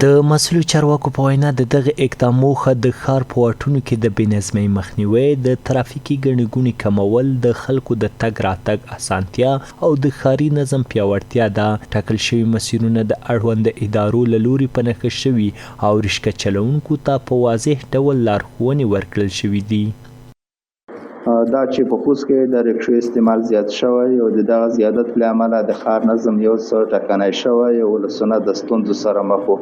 د مسؤلو چارواکو په وینا د دغه اقدام موخه د ښار په واټونو کې د بې نظمۍ مخنیوی، د ترافیکي ګڼې ګوڼې کمول، د خلکو د تګ راتګ اسانتیا او د ښاري نظم پیاوړتیا ده. ټاکل شوي مسیرونه د اړونده ادارو له لوري په نښه شوي او ریکشو چلوونکو ته په واضح ډول لارښوونې ورکړل شوي دي. دا چې په خوست کې د ریکشو استعمال زیات شوی او د دغه زیادت له امله د ښار نظم یو څه ټکنی شوی او ولسونه د ستونزو سره مخ وو.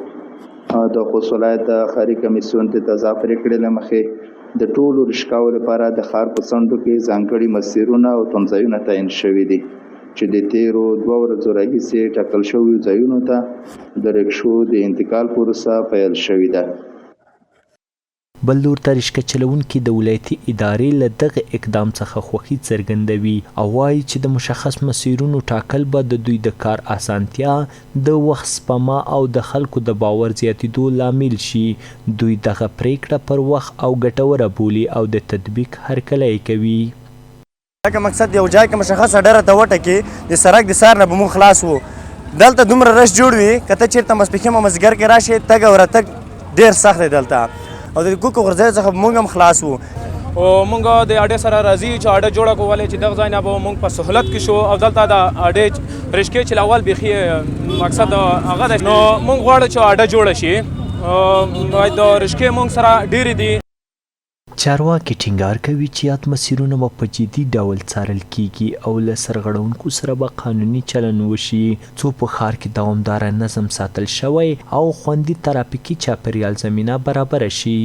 د خوست ولایت د ښاري کمیسیون د تازه پرېکړې له مخې د ټولو ریکشاو لپاره د ښار په څنډو کې ځانګړي مسیرونه او تمځایونه تعین شوي دي چې د تیرو 2 ورځو راهیسې ټاکل شویو ځایونو ته د ریکشو د انتقال پروسه پیل شوې ده. بل لور ته ریکشو چلوونکي د ولایتي ادارې له دغه اقدام څخه خوښي څرګندوي او وایي چې د مشخص مسیرونو ټاکل به د دوی د کار اسانتیا، د وخت سپما او د خلکو د باور زیاتېدو لامل شي. دوی دغه پریکړه پر وخت او ګټوره بولي او د تطبیق هرکلی کوي. لکه مقصد یو ځای کې مشخصه ډره ته وټکي د سړک د سار نه به مونږ خلاص وو. دلته دومره رش جوړ وي که ته چېرته ماسپښین او مازدیګر کې راشې تګ او راتګ ډېر سخت دی دلته او د کوکو غورځیو څخه مونږ هم خلاص وو. او مونږ د اډې سره راځي چې اډه جوړه کولی چې دغه ځای نه به مونږ په سهولت کې شو او دلته د اډې ریکشې چلول بیخي مقصد هغه دی. نو مونږ غواړو چې اډه جوړه شي. باید د ریکشې مونږ سره ډېرې دي. چارواکي ټینګار کوي چې یاد مسیرونه به په جدي ډول څارل کیږي او له سرغړونکو سره به قانوني چلند وشي څو په ښار کې دوامداره نظم ساتل شوی او خوندي ترافیکي چاپیریال زمینه برابره شي.